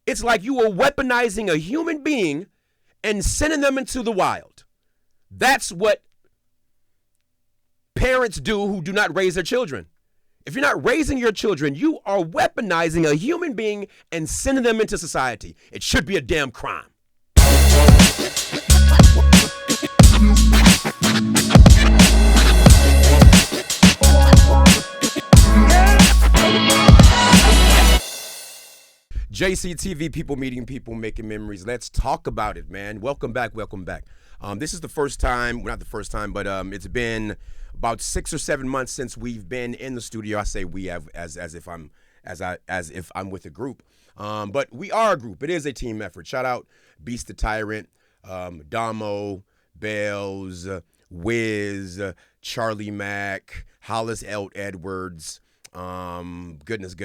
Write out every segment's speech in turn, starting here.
It's like you are weaponizing a human being and sending them into the wild. That's what parents do who do not raise their children. If you're not raising your children, you are weaponizing a human being and sending them into society. It should be a damn crime. JC TV, people meeting people, making memories. Let's talk about it, man. Welcome back. This is the first time, well, not the first time, but it's been about 6 or 7 months since we've been in the studio. I say we have as if I'm with a group, but we are a group. It is a team effort. Shout out Beast the Tyrant, Damo, Bells, Wiz, Charlie Mack, Hollis L. Edwards. Goodness.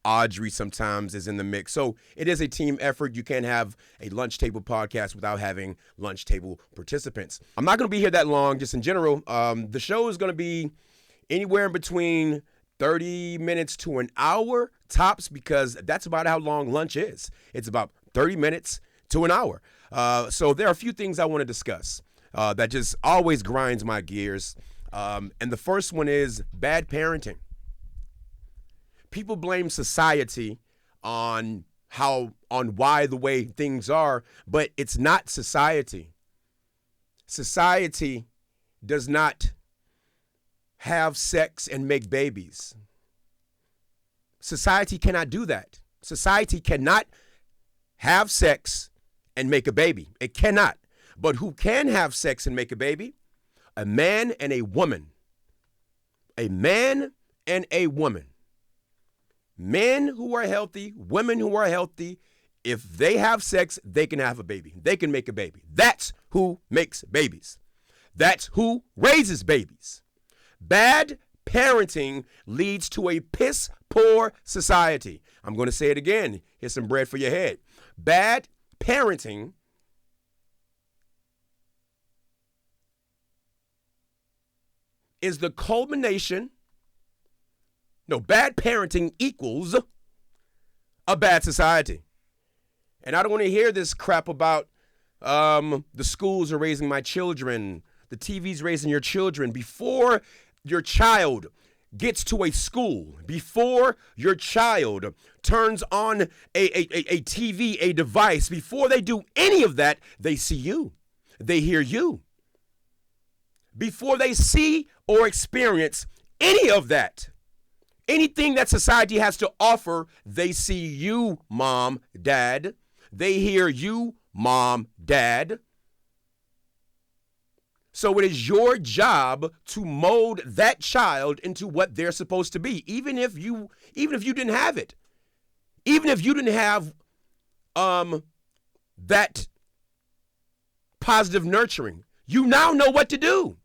Audrey sometimes is in the mix. So it is a team effort. You can't have a lunch table podcast without having lunch table participants. I'm not going to be here that long, just in general. The show is going to be anywhere in between 30 minutes to an hour tops, because that's about how long lunch is. It's about 30 minutes to an hour. So there are a few things I want to discuss that just always grinds my gears. And the first one is bad parenting. People blame society on why the way things are, but it's not society. Society does not have sex and make babies. Society cannot do that. Society cannot have sex and make a baby. It cannot. But who can have sex and make a baby? A man and a woman. A man and a woman. Men who are healthy, women who are healthy, if they have sex, they can have a baby. They can make a baby. That's who makes babies. That's who raises babies. Bad parenting leads to a piss poor society. I'm going to say it again. Here's some bread for your head. Bad parenting is the culmination. No, bad parenting equals a bad society. And I don't want to hear this crap about the schools are raising my children, the TV's raising your children. Before your child gets to a school, before your child turns on a TV, a device, before they do any of that, they see you. They hear you. Before they see or experience any of that, anything that society has to offer, they see you, mom, dad. They hear you, mom, dad. So it is your job to mold that child into what they're supposed to be, even if you didn't have it. Even if you didn't have that positive nurturing, you now know what to do.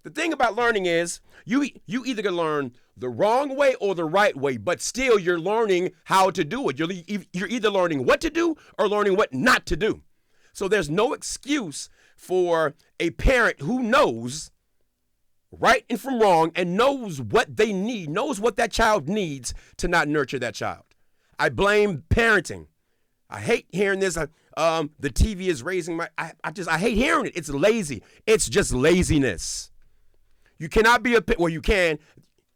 The thing about learning is you either can learn the wrong way or the right way, but still you're learning how to do it. You're either learning what to do or learning what not to do. So there's no excuse for a parent who knows right and from wrong and knows what they need, knows what that child needs, to not nurture that child. I blame parenting. I hate hearing this. The TV is raising my. I hate hearing it. It's lazy. It's just laziness. You cannot be you can.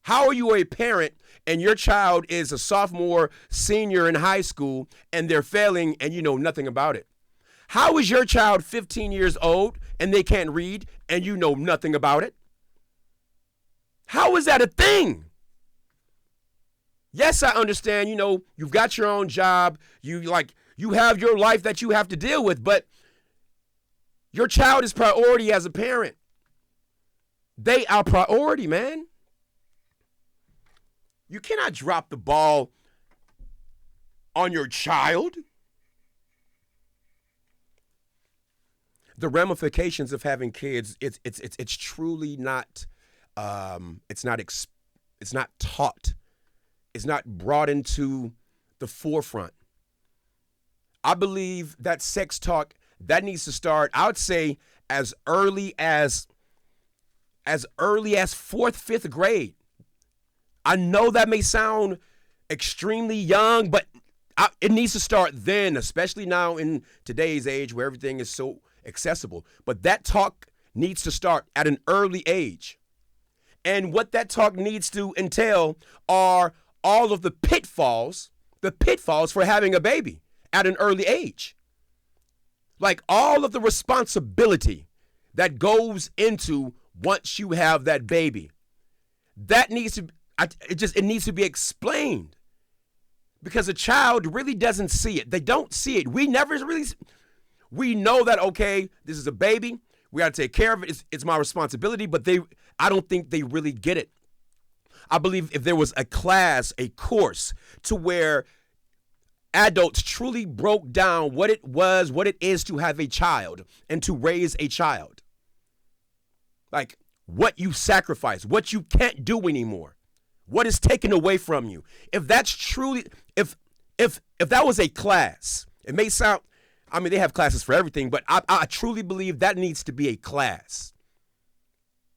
How are you a parent and your child is a sophomore, senior in high school and they're failing and you know nothing about it? How is your child 15 years old and they can't read and you know nothing about it? How is that a thing? Yes, I understand, you've got your own job, you have your life that you have to deal with, but your child is priority as a parent. They are priority, man. You cannot drop the ball on your child. The ramifications of having kids, it's truly not, it's not taught. It's not brought into the forefront. I believe that sex talk, that needs to start, I would say, as early as 4th, 5th grade. I know that may sound extremely young, but It needs to start then, especially now in today's age where everything is so accessible. But that talk needs to start at an early age. And what that talk needs to entail are all of the pitfalls for having a baby at an early age. Like all of the responsibility that goes into once you have that baby. That needs to, it needs to be explained. Because a child really doesn't see it. They don't see it. We never really, we know that, okay, this is a baby. We got to take care of it. It's my responsibility, but I don't think they really get it. I believe if there was a class, a course to where adults truly broke down what it is to have a child and to raise a child. Like what you sacrifice, what you can't do anymore, what is taken away from you. If that's truly, if that was a class, it may sound, I mean, they have classes for everything, but I truly believe that needs to be a class.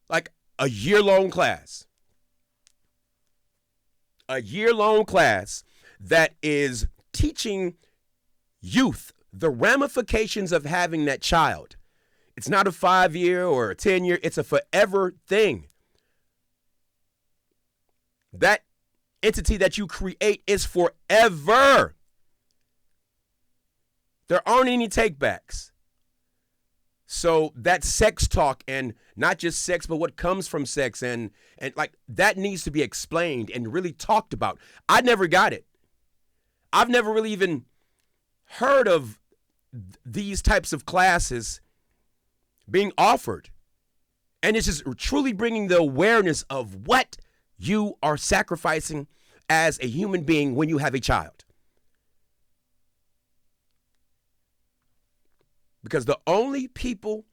Like a year-long class. A year-long class that is teaching youth the ramifications of having that child. It's not a 5-year or a 10-year, it's a forever thing. That entity that you create is forever. There aren't any takebacks. So that sex talk, and not just sex, but what comes from sex, and like that needs to be explained and really talked about. I never got it. I've never really even heard of these types of classes being offered. And it's just truly bringing the awareness of what you are sacrificing as a human being when you have a child. Because the only people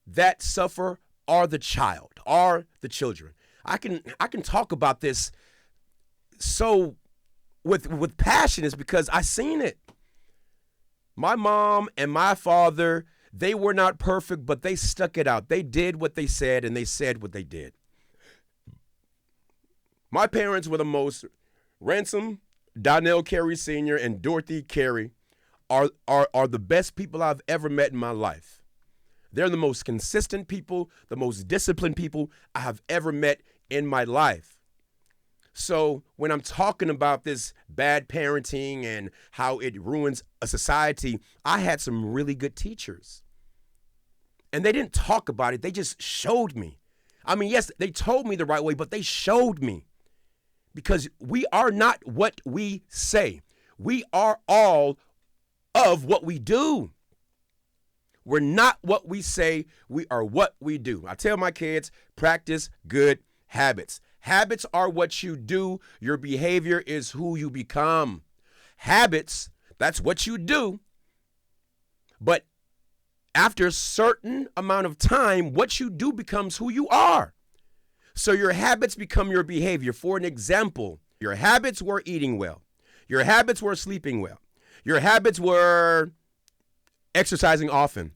that suffer are the children. I can talk about this so with passion is because I seen it. My mom and my father, they were not perfect, but they stuck it out. They did what they said, and they said what they did. My parents were the most. Ransom, Donnell Carey Sr., and Dorothy Carey are the best people I've ever met in my life. They're the most consistent people, the most disciplined people I have ever met in my life. So when I'm talking about this bad parenting and how it ruins a society, I had some really good teachers. And they didn't talk about it. They just showed me. I mean, yes, they told me the right way, but they showed me. Because we are not what we say. We are all of what we do. We're not what we say. We are what we do. I tell my kids, practice good habits. Habits are what you do. Your behavior is who you become. Habits, that's what you do. But after a certain amount of time, what you do becomes who you are. So your habits become your behavior. For an example, your habits were eating well. Your habits were sleeping well. Your habits were exercising often.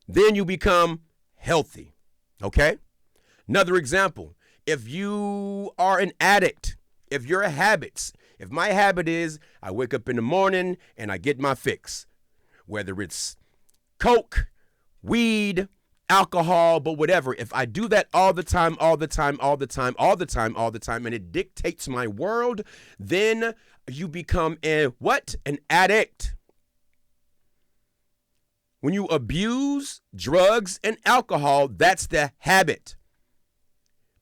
Then you become healthy. Okay? Another example, if you are an addict, if my habit is I wake up in the morning and I get my fix, whether it's coke, weed, alcohol, but whatever. If I do that all the time, and it dictates my world, then you become an addict. When you abuse drugs and alcohol, that's the habit.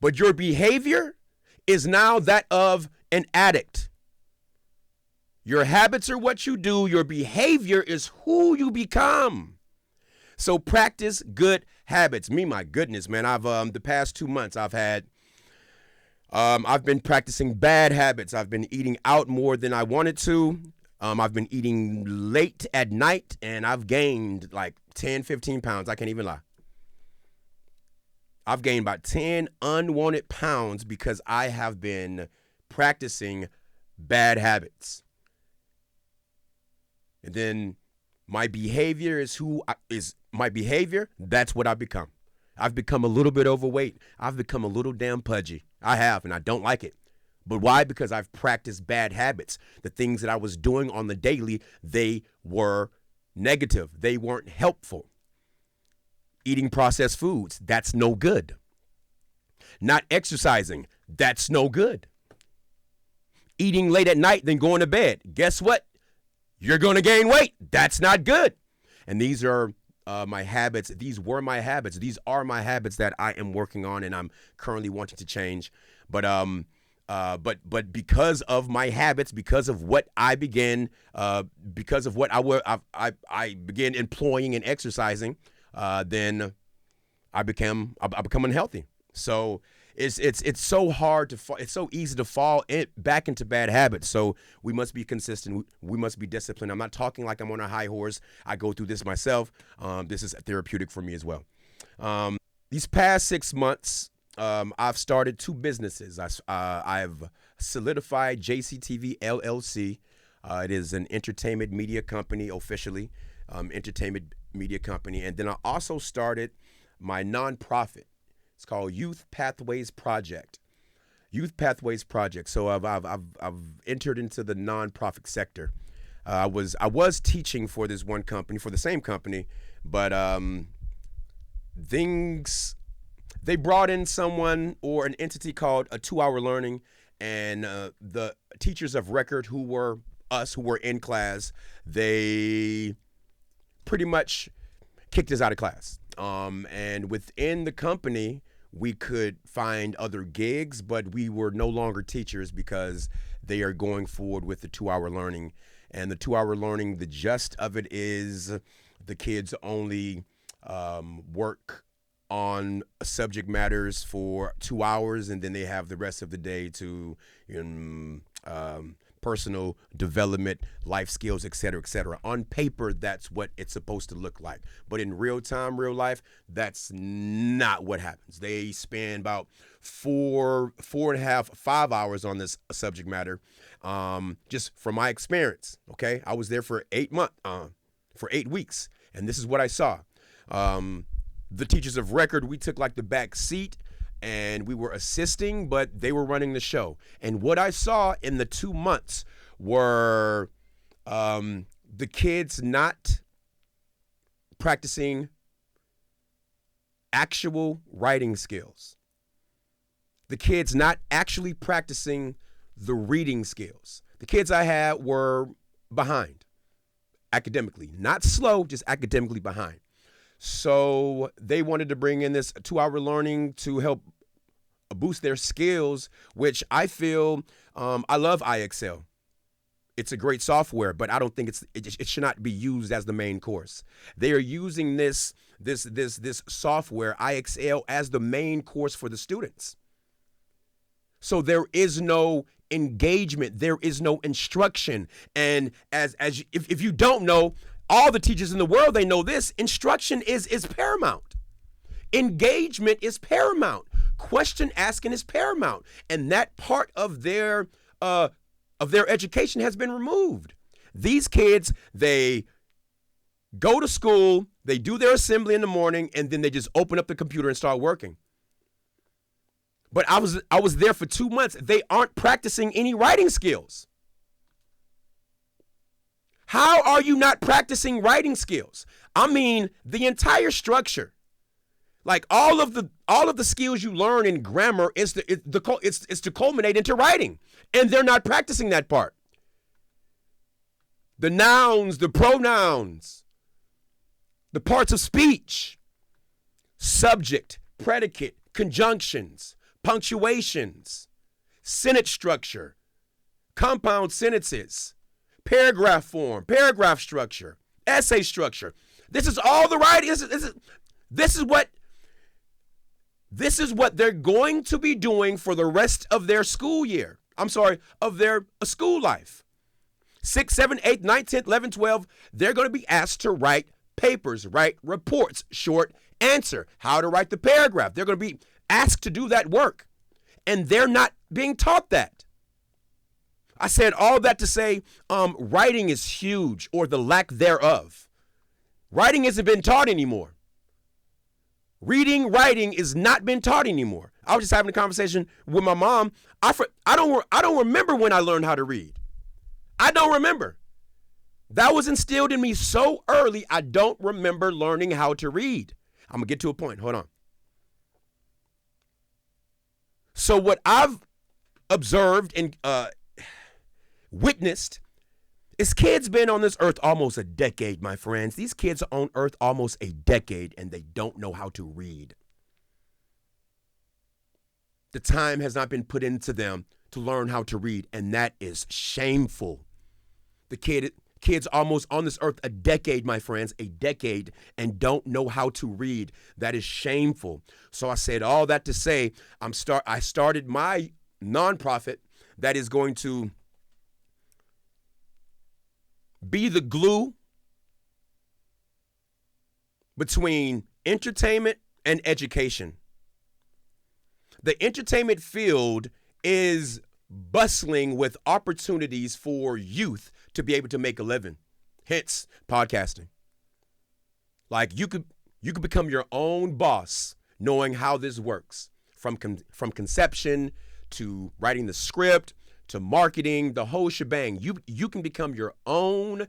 But your behavior is now that of an addict. Your habits are what you do. Your behavior is who you become. So practice good habits. My goodness, man, I've the past 2 months I've been practicing bad habits. I've been eating out more than I wanted to. I've been eating late at night, and I've gained like 10, 15 pounds. I can't even lie. I've gained about 10 unwanted pounds because I have been practicing bad habits. And then my behavior is my behavior. That's what I've become. I've become a little bit overweight. I've become a little damn pudgy. I have, and I don't like it. But why? Because I've practiced bad habits. The things that I was doing on the daily, they were negative. They weren't helpful. Eating processed foods, that's no good. Not exercising, that's no good. Eating late at night, then going to bed. Guess what? You're going to gain weight. That's not good. And these are my habits. These were my habits. These are my habits that I am working on and I'm currently wanting to change. But because of my habits, because of what I began, because of what I began employing and exercising, then I become unhealthy. So it's so hard to fall. It's so easy to fall back into bad habits. So we must be consistent. We must be disciplined. I'm not talking like I'm on a high horse. I go through this myself. This is therapeutic for me as well. These past 6 months, I've started 2 businesses. I've solidified Jacey TV LLC. It is an entertainment media company officially, entertainment media company. And then I also started my nonprofit. It's called Youth Pathways Project. Youth Pathways Project. So I've entered into the nonprofit sector. I was teaching for this one company, for the same company, but they brought in someone or an entity called a 2-hour learning, and the teachers of record who were in class, they pretty much kicked us out of class. And within the company, we could find other gigs, but we were no longer teachers because they are going forward with the 2-hour learning. And the 2-hour learning, the gist of it is the kids only work on subject matters for 2 hours, and then they have the rest of the day to personal development, life skills, et cetera, et cetera. On paper, that's what it's supposed to look like. But in real time, real life, that's not what happens. They spend about 4.5, 5 hours on this subject matter. Just from my experience, okay? I was there for 8 weeks, and this is what I saw. The teachers of record, we took like the back seat, and we were assisting, but they were running the show. And what I saw in the 2 months were the kids not practicing actual writing skills. The kids not actually practicing the reading skills. The kids I had were behind academically, not slow, just academically behind. So they wanted to bring in this 2-hour learning to help boost their skills, which I feel, I love IXL. It's a great software, but I don't think it should not be used as the main course. They are using this software, IXL, as the main course for the students. So there is no engagement, there is no instruction. And if you don't know, all the teachers in the world, they know this. Instruction is paramount. Engagement is paramount. Question asking is paramount. And that part of their education has been removed. These kids, they go to school, they do their assembly in the morning, and then they just open up the computer and start working. But I was there for 2 months. They aren't practicing any writing skills. How are you not practicing writing skills? I mean, the entire structure, like all of the skills you learn in grammar is to culminate into writing, and they're not practicing that part. The nouns, the pronouns, the parts of speech, subject, predicate, conjunctions, punctuations, sentence structure, compound sentences, paragraph form, paragraph structure, essay structure. This is all the writing. This is what they're going to be doing for the rest of their school year. Of their school life. 6, 7, 8, 9, 10, 11, 12, they're going to be asked to write papers, write reports, short answer, how to write the paragraph. They're going to be asked to do that work, and they're not being taught that. I said all that to say writing is huge, or the lack thereof. Writing isn't been taught anymore. Reading, writing is not been taught anymore. I was just having a conversation with my mom. I don't remember when I learned how to read. I don't remember. That was instilled in me so early, I don't remember learning how to read. I'm going to get to a point. Hold on. So what I've observed and witnessed is kids been on this earth almost a decade, my friends. These kids are on earth almost a decade, and they don't know how to read. The time has not been put into them to learn how to read, and that is shameful. The kids almost on this earth a decade, my friends, a decade, and don't know how to read. That is shameful. So I said all that to say I started my nonprofit that is going to be the glue between entertainment and education. The entertainment field is bustling with opportunities for youth to be able to make a living, hence podcasting. Like you could become your own boss knowing how this works, from conception to writing the script to marketing, the whole shebang. You can become your own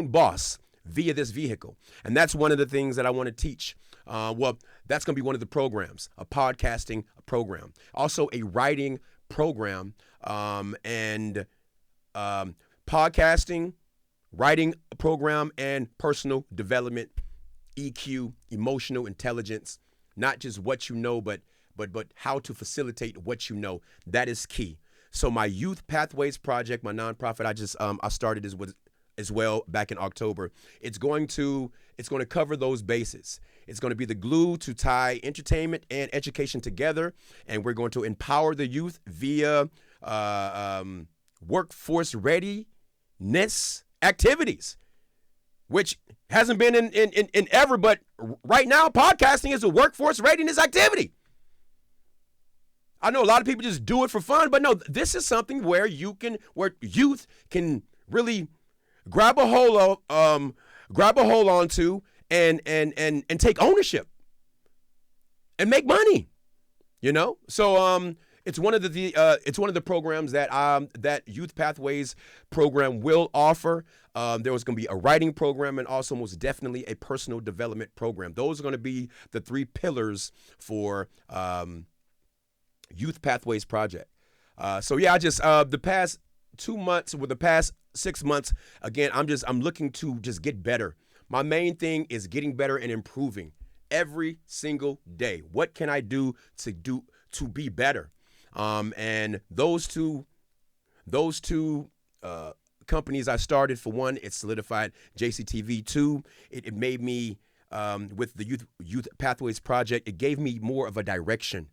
boss via this vehicle. And that's one of the things that I want to teach. That's going to be one of the programs, a podcasting program, also a writing program, and podcasting, writing program, and personal development, EQ, emotional intelligence, not just what you know, but how to facilitate what you know. That is key. So my Youth Pathways Project, my nonprofit, I started as well back in October. It's going to cover those bases. It's going to be the glue to tie entertainment and education together, and we're going to empower the youth via workforce readiness activities, which hasn't been in ever, but right now podcasting is a workforce readiness activity. I know a lot of people just do it for fun, but no, this is something where youth can really grab a hold onto and take ownership and make money. So it's one of the programs that Youth Pathways program will offer. There was going to be a writing program and also most definitely a personal development program. Those are going to be the three pillars for Youth Pathways Project. The past 2 months, with the past 6 months, again, I'm looking to just get better. My main thing is getting better and improving every single day. What can I do to be better? And those two companies I started, for one, it solidified Jacey TV. Two, it made me with the Youth Pathways Project, it gave me more of a direction,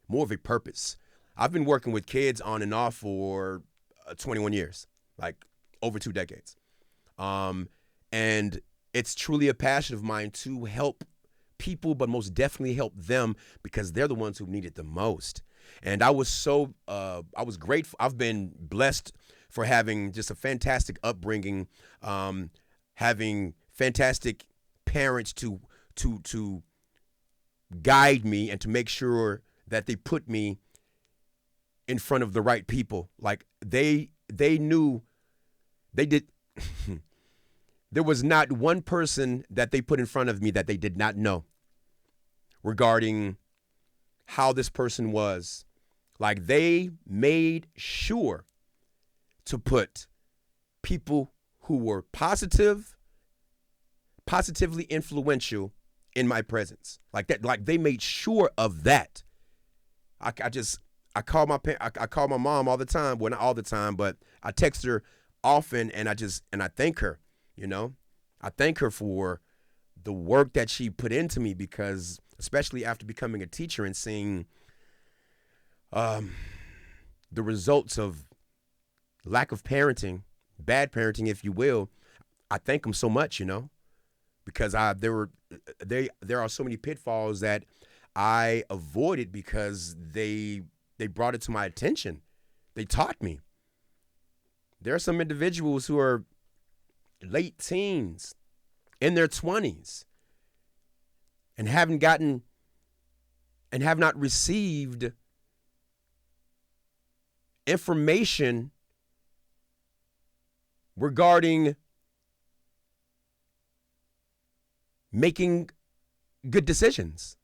more of a purpose. I've been working with kids on and off for 21 years, like over 2 decades. And it's truly a passion of mine to help people, but most definitely help them because they're the ones who need it the most. And I was grateful. I've been blessed for having just a fantastic upbringing, having fantastic parents to guide me and to make sure that they put me in front of the right people. Like they knew they did. There was not one person that they put in front of me that they did not know regarding how this person was. Like they made sure to put people who were positively influential in my presence. Like that, like they made sure of that. I call my mom all the time. Well, not all the time, but I text her often, and I thank her. I thank her for the work that she put into me, because especially after becoming a teacher and seeing the results of lack of parenting, bad parenting, if you will, I thank them so much, because there are so many pitfalls that I avoided because they brought it to my attention. They taught me. There are some individuals who are late teens, in their 20s, and haven't gotten and have not received information regarding making good decisions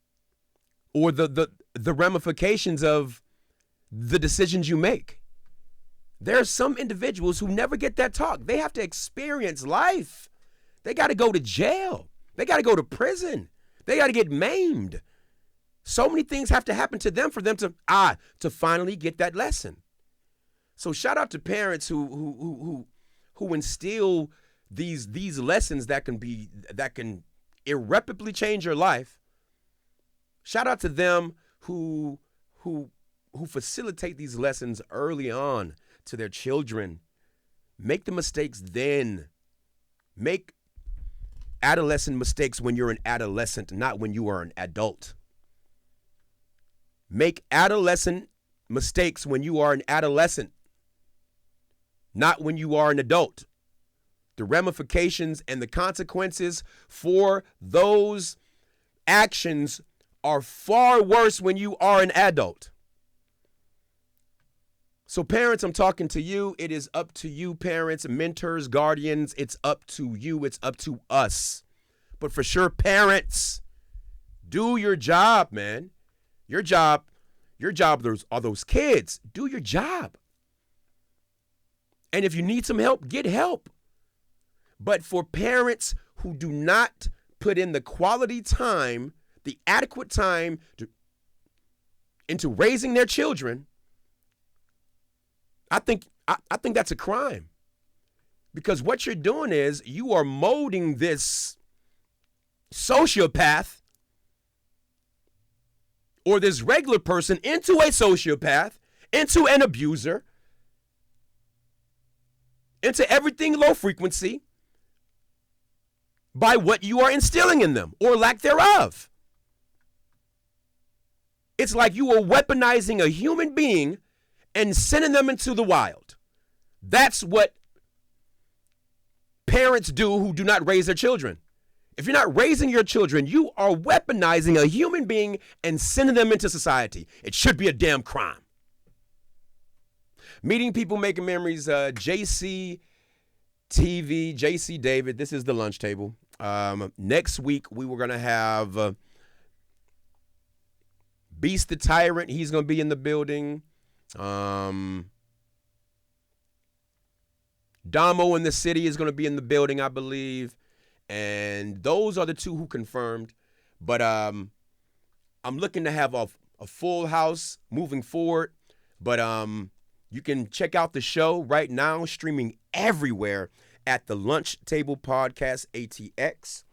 or the ramifications of the decisions you make. There are some individuals who never get that talk. They have to experience life. They got to go to jail. They got to go to prison. They got to get maimed. So many things have to happen to them for them to finally get that lesson. So shout out to parents who instill these lessons that can irreparably change your life. Shout out to them who facilitate these lessons early on to their children. Make the mistakes then. Make adolescent mistakes when you're an adolescent, not when you are an adult. Make adolescent mistakes when you are an adolescent, not when you are an adult. The ramifications and the consequences for those actions are far worse when you are an adult. So parents, I'm talking to you. It is up to you, parents, mentors, guardians. It's up to you. It's up to us. But for sure, parents, do your job, man. Your job are those kids. Do your job. And if you need some help, get help. But for parents who do not put in the quality time, the adequate time into raising their children, I think that's a crime. Because what you're doing is you are molding this sociopath or this regular person into a sociopath, into an abuser, into everything low frequency by what you are instilling in them or lack thereof. It's like you are weaponizing a human being and sending them into the wild. That's what parents do who do not raise their children. If you're not raising your children, you are weaponizing a human being and sending them into society. It should be a damn crime. Meeting people, making memories. Jacey David. This is the lunch table. Next week we were gonna have Beast the Tyrant. He's gonna be in the building. Damo in the City is gonna be in the building, I believe. And those are the two who confirmed. But I'm looking to have a full house moving forward. But you can check out the show right now, streaming everywhere at the thelunchtablepodcastatx.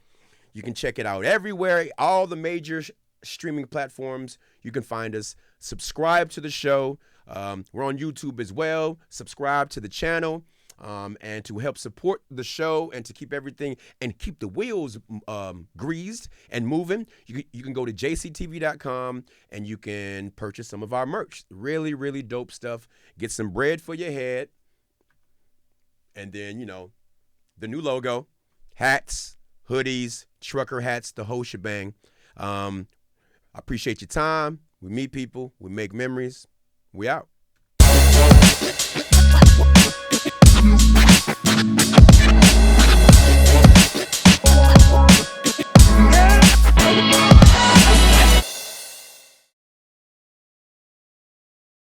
You can check it out everywhere, all the major streaming platforms. You can find us. Subscribe to the show. We're on YouTube as well. Subscribe to the channel. And to help support the show and to keep everything and keep the wheels greased and moving, you can go to jctv.com and you can purchase some of our merch. Really, really dope stuff. Get some bread for your head. And then, the new logo, hats, hoodies, trucker hats, the whole shebang. I appreciate your time. We meet people. We make memories. We out.